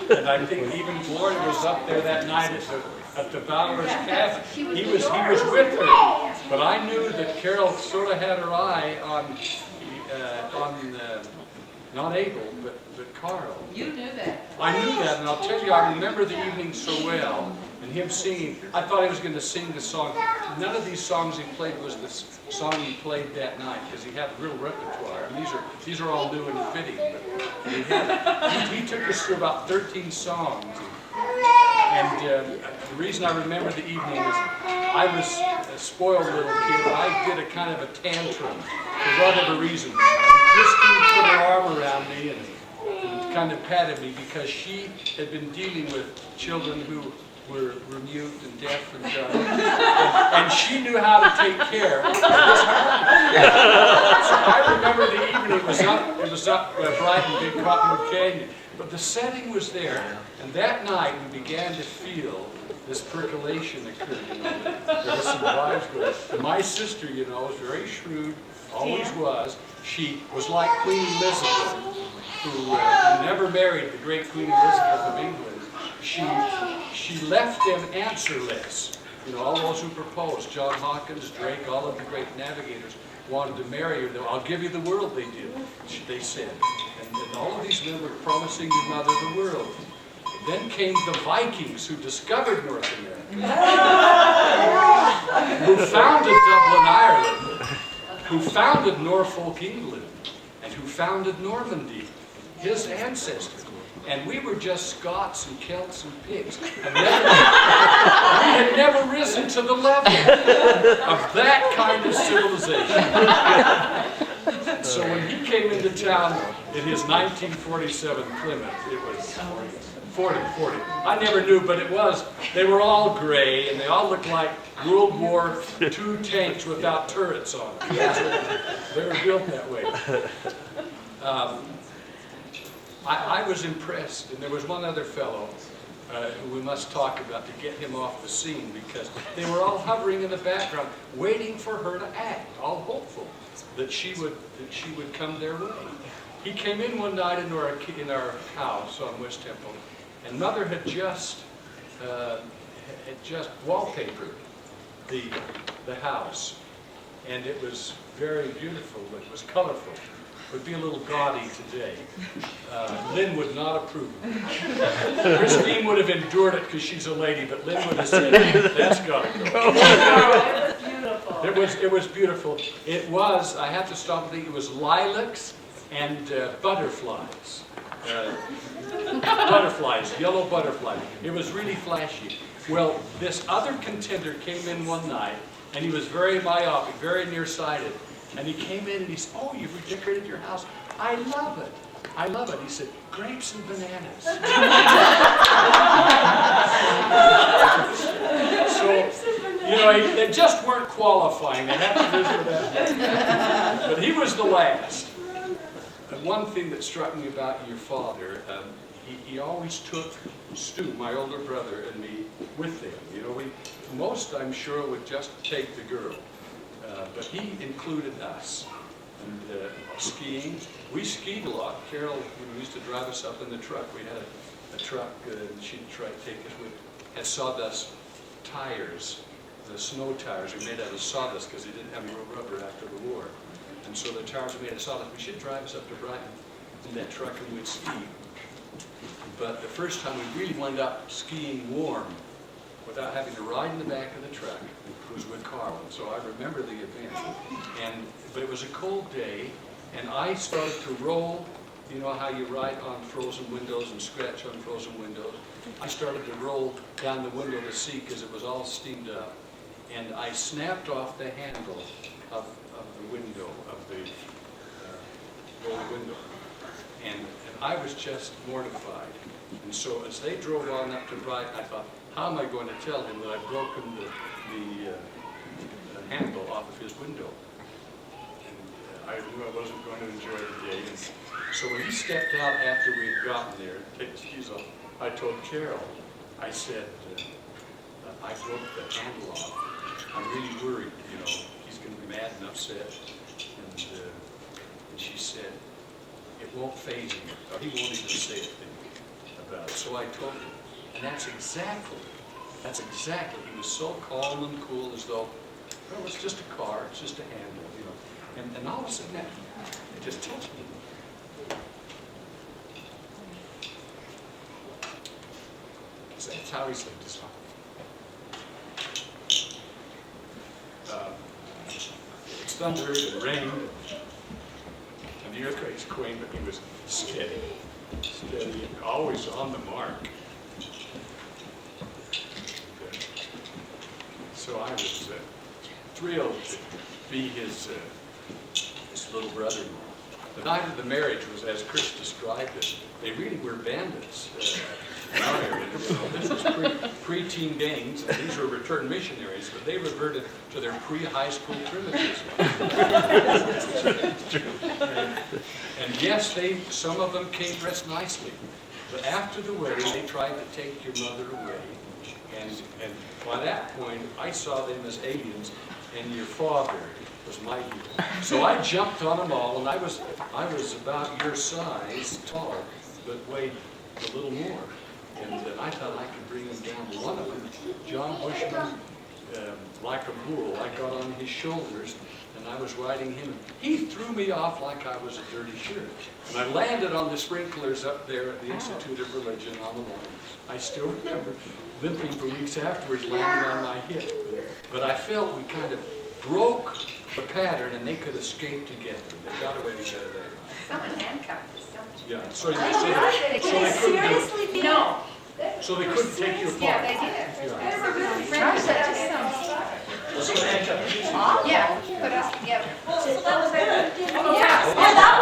And I think even Gloria was up there that night at the Bowers cabin. He was with her. But I knew that Carol sort of had her eye on not Abel, but Carl. You knew that. I knew that, and I'll tell you, I remember the evening so well, and him singing. I thought he was going to sing the song. None of these songs he played was the song he played that night, because he had a real repertoire. And these are all new and fitting. But he took us through about 13 songs. And the reason I remember the evening is I was a spoiled little kid. I did a kind of a tantrum for whatever reason. Christine put her arm around me and kind of patted me because she had been dealing with children who were mute and deaf and dumb. And she knew how to take care of this. So I remember the evening, it was up bright in Big Cottonwood Canyon. But the setting was there, and that night we began to feel this percolation occur. There was some vibes going. And my sister, was very shrewd, always was. She was like Queen Elizabeth, who never married the great Queen Elizabeth of England. She left them answerless. All those who proposed, John Hawkins, Drake, all of the great navigators wanted to marry her. I'll give you the world, they did, they said. And all of these men were promising your mother the world. Then came the Vikings who discovered North America, who founded Dublin, Ireland, who founded Norfolk, England, and who founded Normandy, his ancestors. And we were just Scots and Celts and pigs. And we had never risen to the level of that kind of civilization. So when he came into town in his 1947 Plymouth, it was 40. I never knew, but they were all gray, and they all looked like World War II tanks without turrets on them. They were built that way. I was impressed, and there was one other fellow who we must talk about to get him off the scene, because they were all hovering in the background, waiting for her to act, all hopeful that she would come their way. He came in one night in our house on West Temple, and Mother had just wallpapered the house, and it was very beautiful. It was colorful. It would be a little gaudy today. Lynn would not approve of it. Christine would have endured it because she's a lady, but Lynn would have said, that's got to go. It was beautiful. It was, I have to stop and think, it was lilacs and butterflies. Yellow butterflies. It was really flashy. Well, this other contender came in one night, and he was very myopic, very nearsighted. And he came in and he said, oh, you've redecorated your house. I love it. I love it. He said, grapes and bananas. So, they just weren't qualifying. They had to live with that. But he was the last. And one thing that struck me about your father, he always took Stu, my older brother, and me with them. Most, I'm sure, would just take the girl. But he included us. And skiing, we skied a lot. Carol used to drive us up in the truck. We had a truck, and she'd try to take us with, had sawdust tires. The snow tires were made out of sawdust because they didn't have real rubber after the war. And so the tires were made of sawdust. We should drive us up to Brighton in that truck and we'd ski. But the first time we really wound up skiing warm without having to ride in the back of the truck was with Carl. And so I remember the event. But it was a cold day, and I started to roll. You know how you write on frozen windows and scratch on frozen windows? I started to roll down the window to see because it was all steamed up. And I snapped off the handle of the window, of the rolled window. And I was just mortified. And so as they drove on up to Brighton, I thought, how am I going to tell him that I've broken the handle off of his window? And I knew I wasn't going to enjoy the day. And so when he stepped out after we had gotten there, take his keys off, I told Carol, I said, I broke the handle off. I'm really worried, he's going to be mad and upset. And she said, it won't faze him. Or he won't even say a thing about it. So I told him. And that's exactly, he was so calm and cool as though Well, it's just a car, it's just a handle, you know. And all of a sudden, it just touched me. So that's how he saved his life. It thundered and rained, and the earthquake's queen, but he was steady, and always on the mark. So I was thrilled to be his little brother-in-law. The night of the marriage was, as Chris described it, they really were bandits in our area. This was pre-teen gangs, and these were returned missionaries, but they reverted to their pre-high school primitivism. And yes, some of them came dressed nicely, but after the wedding, they tried to take your mother away. And by that point, I saw them as aliens, and your father was my hero. So I jumped on them all, and I was about your size, tall, but weighed a little more. And I thought I could bring them down. One of them, John Bushman, like a bull, I got on his shoulders, and I was riding him. He threw me off like I was a dirty shirt. And I landed on the sprinklers up there at the Institute of Religion on the lawn. I still remember limping for weeks afterwards, landing on my hip. But I felt we kind of broke the pattern, and they could escape together. They got away together there. Someone handcuffed us. Yeah, so they couldn't take you apart. Yeah, they did. Yeah. Yeah, put us together. That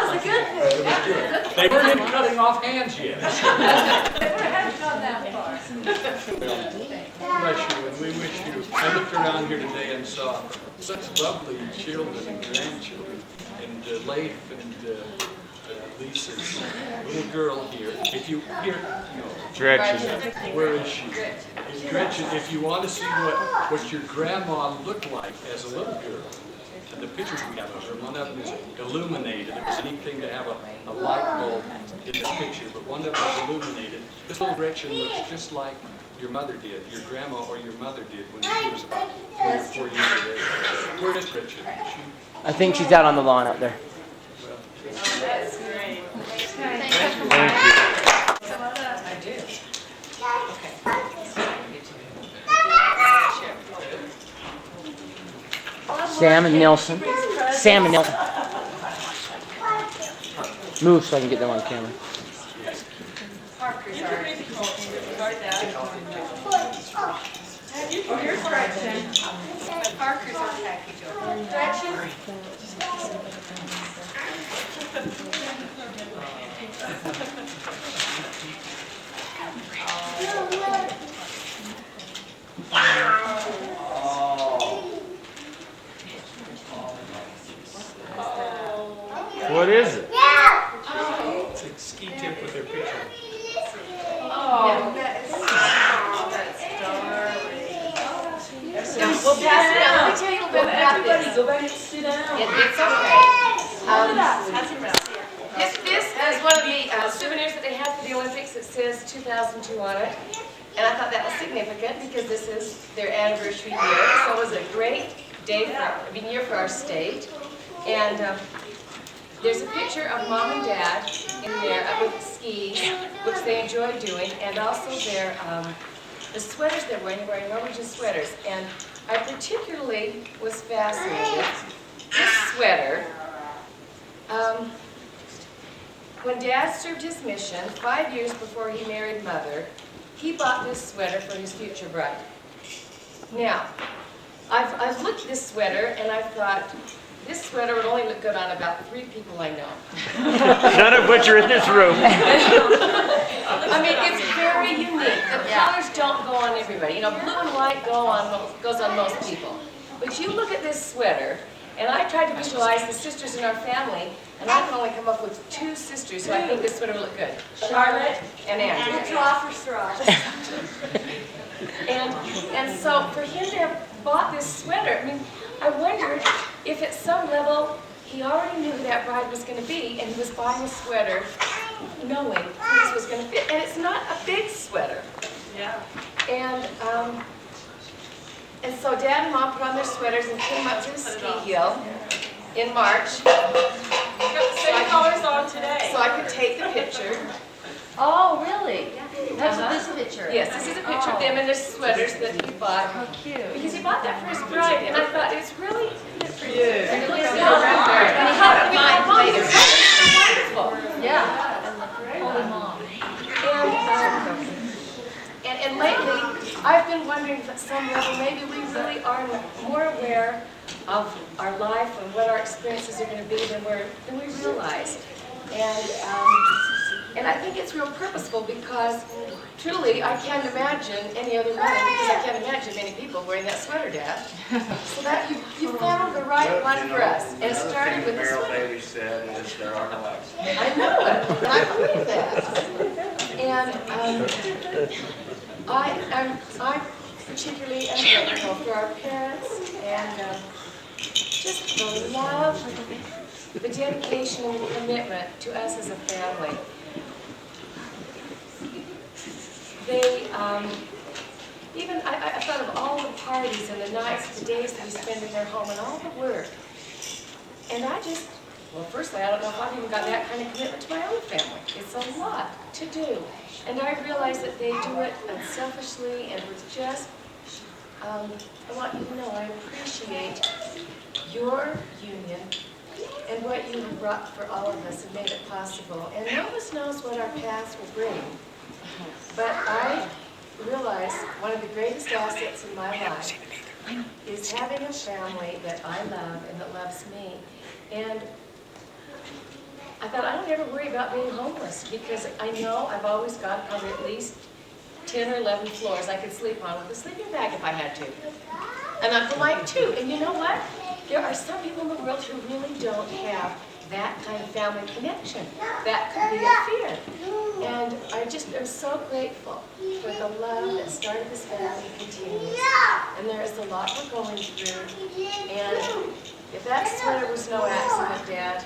was a good thing. They weren't even cutting off hands yet. Bless you, and we wish you. I looked around here today and saw such lovely children and grandchildren, and Leif and Lisa's little girl here. If you here, no. Gretchen. Where is she? Gretchen, if you want to see what your grandma looked like as a little girl, and the pictures we have of her, one of them is illuminated. It was a neat thing to have a light bulb in this picture, but one of them is illuminated. This little Gretchen looks just like your mother did, your grandma or your mother did when she was about 3 or 4 years of age. Where is Gretchen? I think she's out on the lawn up there. That's great. Thank you. I do. Sam and Nelson. Sam and Nelson. Move so I can get them on camera. Parker's are. Here's Gretchen. Parker's are package over. Gretchen. What is it? It's a ski tip with their picture. Oh, that's We'll pass it down. Let me tell you a little bit about this. Go back and sit down. It's okay. This is one of the souvenirs that they have for the Olympics. It says 2002 on it. And I thought that was significant because this is their anniversary year. So it was a great year for our state. And there's a picture of Mom and Dad in there with skis, which they enjoy doing, and also the sweaters they're wearing Norwegian sweaters. And I particularly was fascinated. This sweater, when Dad served his mission 5 years before he married Mother, he bought this sweater for his future bride. Now, I've looked at this sweater and I've thought, this sweater would only look good on about 3 people I know. None of which are in this room. I mean, it's very unique. The colors don't go on everybody. You know, blue and white goes on most people. But you look at this sweater, and I tried to visualize the sisters in our family, and I can only come up with 2 sisters who I think this sweater would look good. Charlotte and Andrea. Draw for straws. And so for him to have bought this sweater, I mean, I wondered if at some level he already knew who that bride was going to be, and he was buying a sweater knowing who this was going to fit. And it's not a big sweater. Yeah. And And so Dad and Mom put on their sweaters and came up to the ski hill in March. Got the same colors on today. So I could take the picture. Oh, really? That's this picture? Yes, this is a picture of them in their swweaters that he bought. How cute. Because he bought that for his bride, and I thought it's really good for you. And it looks so and he had it behind Mom. It's wonderful. Yeah. Holy Mom. And lately, I've been wondering if at some level maybe we really are more aware of our life and what our experiences are going to be than we realize. And I think it's real purposeful because truly I can't imagine any other woman because I can't imagine many people wearing that sweater, Dad. So that you found the right one for us. And it started with the Merrill sweater. Bailey said is there are no accidents. I know it, and I believe that. And I particularly am grateful for our parents and just the love, the dedication and the commitment to us as a family. They, I thought of all the parties and the nights, the days that we spend in their home and all the work. And well, firstly, I don't know if I've even got that kind of commitment to my own family. It's a lot to do. And I realize that they do it unselfishly and with just, I want you to know I appreciate your union and what you have brought for all of us and made it possible. And none of us knows what our paths will bring. But I realize one of the greatest assets in my life is having a family that I love and that loves me. And I thought I don't ever worry about being homeless because I know I've always got probably at least 10 or 11 floors I could sleep on with a sleeping bag if I had to. And Uncle Mike too. And you know what? There are some people in the world who really don't have that kind of family connection. That could be a fear. And I just am so grateful for the love that started this family and continues. And there is a lot we're going through. And if that sweater was no accident, Dad,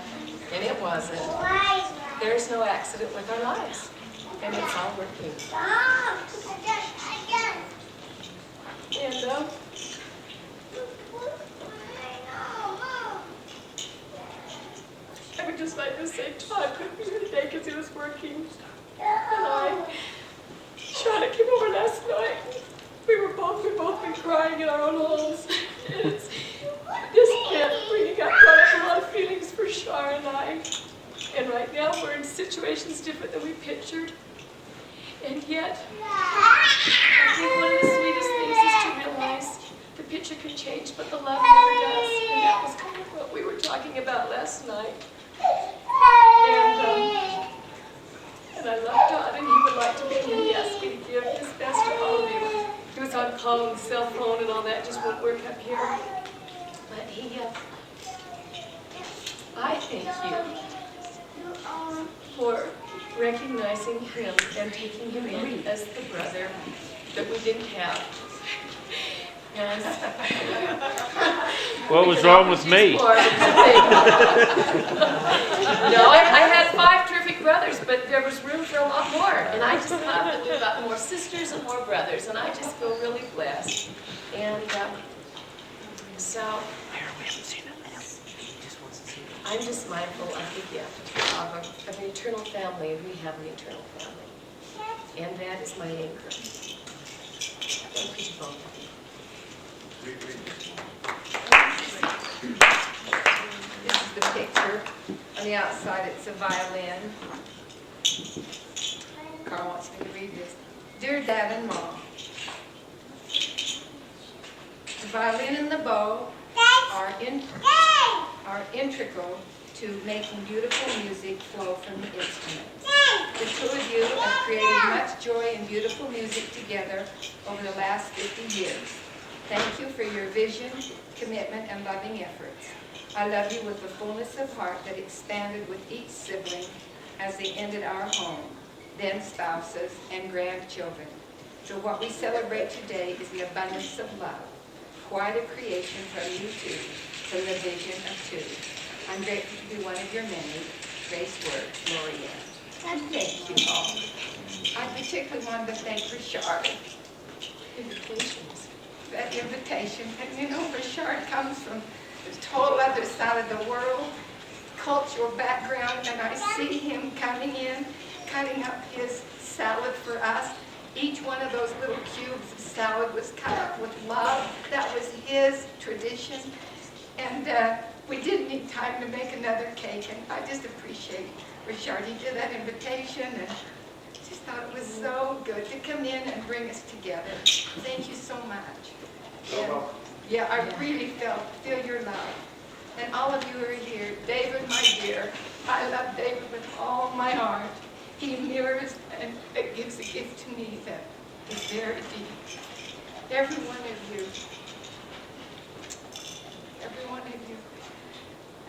and it wasn't, there's no accident with our lives. And it's all working. And I would just like to say Todd couldn't be here today because he was working. And I shot at him over last night. We've both been crying in our own homes. And it's just been bringing up a lot of feelings for Shar and I. And right now we're in situations different than we pictured. And yet, I think one of the sweetest things is to realize the picture can change, but the love never does. And that was kind of what we were talking about last night. And I love Todd, and he would like to be here. He asked me to give his best to all of you. He was on phone, cell phone, and all that just won't work up here. But I thank you for recognizing him and taking him in as the brother that we didn't have. And What was wrong with me? No, I had 5 terrific brothers, but there was room for a lot more. And I just love that we've got more sisters and more brothers, and I just feel really blessed. And so I'm just mindful of the gift of an eternal family, and we have an eternal family. And that is my anchor. Thank you both. This is the picture. On the outside, it's a violin. Carl wants me to read this. Dear Dad and Mom, the violin and the bow are integral to making beautiful music flow from the instrument. The two of you have created much joy and beautiful music together over the last 50 years. Thank you for your vision, commitment, and loving efforts. I love you with the fullness of heart that expanded with each sibling as they ended our home, then spouses and grandchildren. So what we celebrate today is the abundance of love. Quite a creation from you two, from the vision of two. I'm grateful to be one of your many. Grace words, Lorianne. And thank you all. I particularly wanted to thank Richard. Invitations. that invitation. And you know, Richard comes from the total other side of the world, cultural background, and I see him coming in, cutting up his salad for us. Each one of those little cubes of salad was cut up with love. That was his tradition. And we didn't need time to make another cake, and I just appreciate Richard. He did that invitation, and just thought it was so good to come in and bring us together. Thank you so much. And, yeah, I really feel your love. And all of you are here. David, my dear, I love David with all my heart. He mirrors and gives a gift to me that is very deep. Every one of you. Every one of you.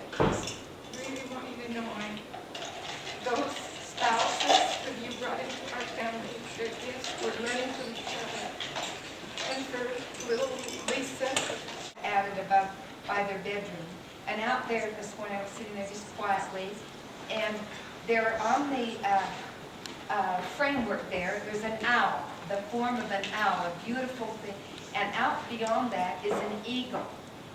I just really want you to know those spouses that you brought into our family, their gifts, we're learning from each other. And for little Lisa, added above by their bedroom. And out there this morning, I was sitting there just quietly, and they're on the framework there's an owl, the form of an owl, a beautiful thing. And out beyond that is an eagle.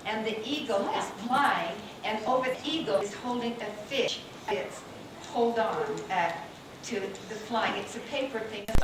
And the eagle is flying, and over the eagle is holding a fish. It's hold on to the flying. It's a paper thing.